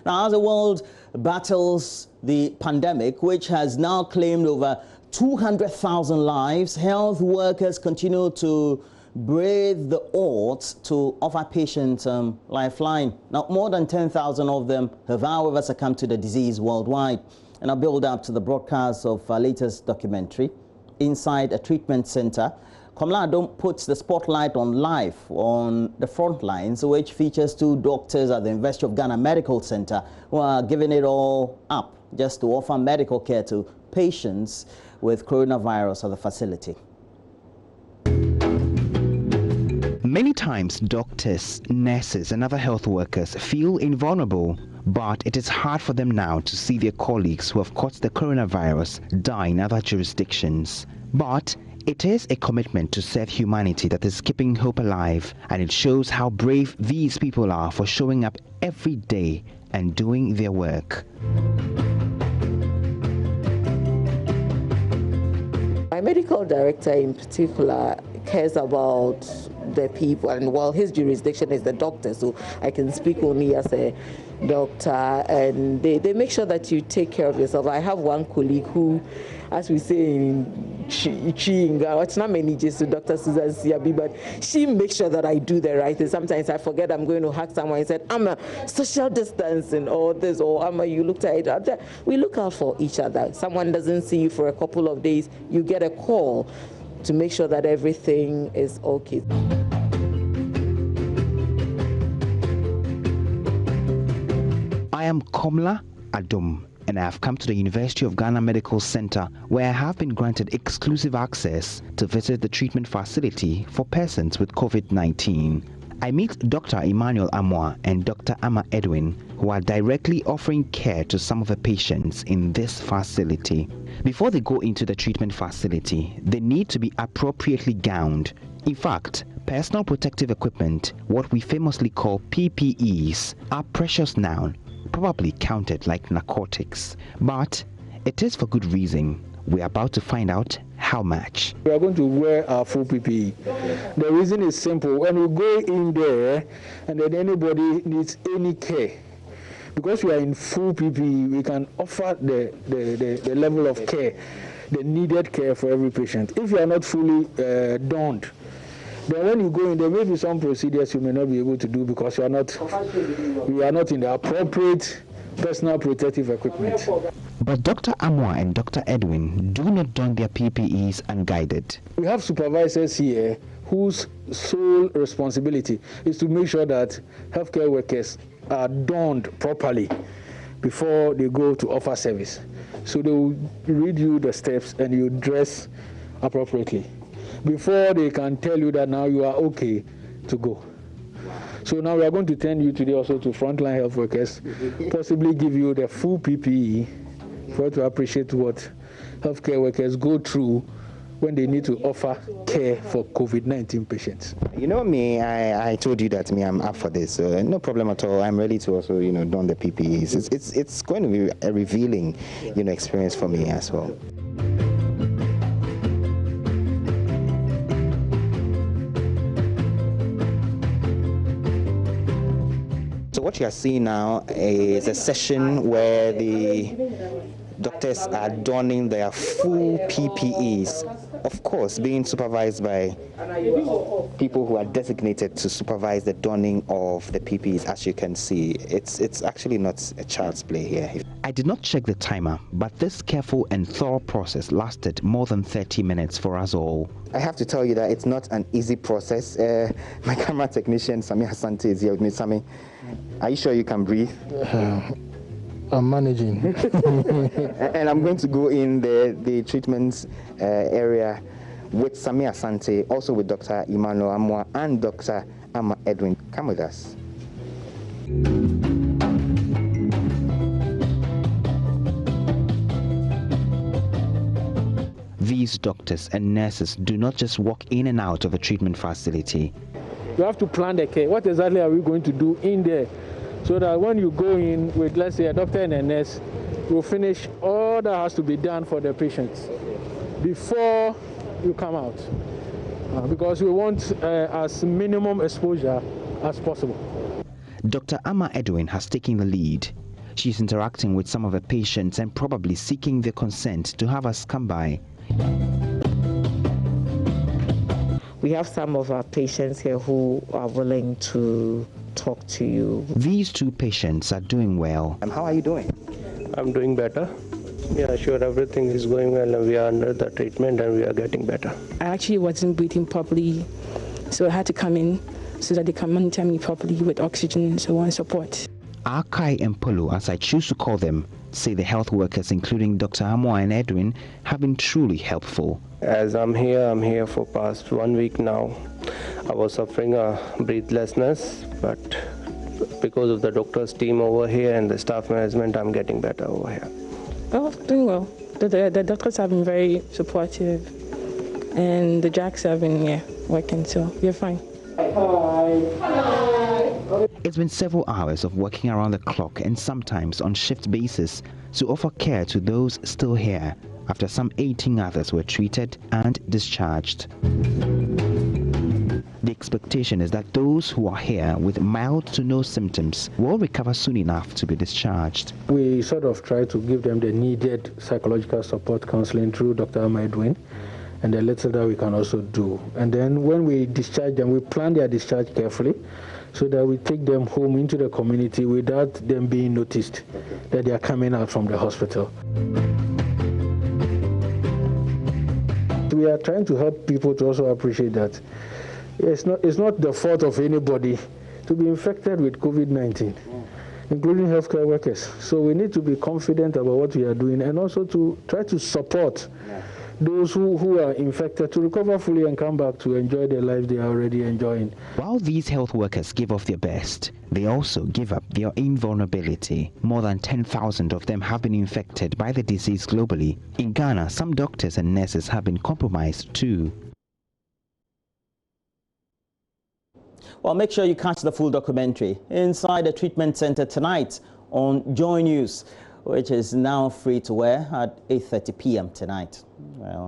Now, as the world battles the pandemic, which has now claimed over 200,000 lives, health workers continue to brave the odds to offer patients lifeline. Now, more than 10,000 of them have, however, succumbed to the disease worldwide. And I build up to the broadcast of our latest documentary, Inside a Treatment Center. Komla Adom puts the spotlight on life on the front lines, which features two doctors at the University of Ghana Medical Center who are giving it all up just to offer medical care to patients with coronavirus at the facility. Many times, doctors, nurses, and other health workers feel invulnerable, but it is hard for them now to see their colleagues who have caught the coronavirus die in other jurisdictions. But it is a commitment to serve humanity that is keeping hope alive, and it shows how brave these people are for showing up every day and doing their work. My medical director in particular cares about the people, and while his jurisdiction is the doctor, so I can speak only as a doctor, and they make sure that you take care of yourself. I have one colleague who, as we say in Chinga, it's not many just to Dr. Susan Siabi, but she makes sure that I do the right thing. Sometimes I forget I'm going to hug someone and said, I'm a social distancing or this, or I'm a, you looked at it. We look out for each other. Someone doesn't see you for a couple of days, you get a call to make sure that everything is okay. I am Komla Adom, and I have come to the University of Ghana Medical Center, where I have been granted exclusive access to visit the treatment facility for persons with COVID-19. I meet Dr. Emmanuel Amoah and Dr. Amma Edwin, who are directly offering care to some of the patients in this facility. Before they go into the treatment facility, they need to be appropriately gowned. In fact, personal protective equipment, what we famously call PPEs, are precious now, probably counted like narcotics. But it is for good reason. We're about to find out how much. We are going to wear our full PPE. The reason is simple. When we go in there and then anybody needs any care, because we are in full PPE, we can offer the level of care, the needed care for every patient. If you are not fully donned, then when you go in, there may be some procedures you may not be able to do because we are not in the appropriate personal protective equipment. But Dr. Amoah and Dr. Edwin do not don their PPEs unguided. We have supervisors here whose sole responsibility is to make sure that healthcare workers are donned properly before they go to offer service. So they will read you the steps and you dress appropriately before they can tell you that now you are okay to go. So now we are going to turn you today also to frontline health workers, possibly give you the full PPE for you to appreciate what healthcare workers go through when they need to offer care for COVID-19 patients. You know me, I told you that I'm up for this, so no problem at all. I'm ready to also, don the PPEs. It's going to be a revealing, experience for me as well. What you are seeing now is a session where the doctors are donning their full PPEs, of course being supervised by people who are designated to supervise the donning of the PPEs. As you can see, it's actually not a child's play here. I did not check the timer, but this careful and thorough process lasted more than 30 minutes for us all. I have to tell you that it's not an easy process. My camera technician, Sami Asante, is here with me. Sami, are you sure you can breathe? I'm managing. And I'm going to go in the treatment area with Sami Asante, also with Dr. Emmanuel Amoah and Dr. Amma Edwin. Come with us. These doctors and nurses do not just walk in and out of a treatment facility. You have to plan the care. What exactly are we going to do in there? So that when you go in with, let's say, a doctor and a nurse, you'll finish all that has to be done for the patients before you come out. Because we want as minimum exposure as possible. Dr. Amma Edwin has taken the lead. She's interacting with some of her patients and probably seeking their consent to have us come by. We have some of our patients here who are willing to talk to you. These two patients are doing well. How are you doing? I'm doing better. Yeah, sure, everything is going well and we are under the treatment and we are getting better. I actually wasn't breathing properly, so I had to come in so that they can monitor me properly with oxygen and so on, support. Akai and Polo, as I choose to call them, say the health workers, including Dr. Amoa and Edwin, have been truly helpful. As I'm here for past 1 week now. I was suffering a breathlessness, but because of the doctor's team over here and the staff management, I'm getting better over here. Oh, doing well. The doctors have been very supportive, and the jacks have been working, so we're fine. It's been several hours of working around the clock and sometimes on shift basis to offer care to those still here after some 18 others were treated and discharged. The expectation is that those who are here with mild to no symptoms will recover soon enough to be discharged. We sort of try to give them the needed psychological support counseling through Dr. Edwin, and the little that we can also do. And then when we discharge them, we plan their discharge carefully so that we take them home into the community without them being noticed that they are coming out from the hospital. We are trying to help people to also appreciate that it's not the fault of anybody to be infected with COVID-19, including healthcare workers. So we need to be confident about what we are doing and also to try to support those who are infected to recover fully and come back to enjoy their lives they are already enjoying. While these health workers give off their best, they also give up their invulnerability. More than 10,000 of them have been infected by the disease globally. In Ghana, some doctors and nurses have been compromised too. Well, make sure you catch the full documentary inside the treatment center tonight on JoyNews, which is now free to air at 8:30 p.m. tonight. Well,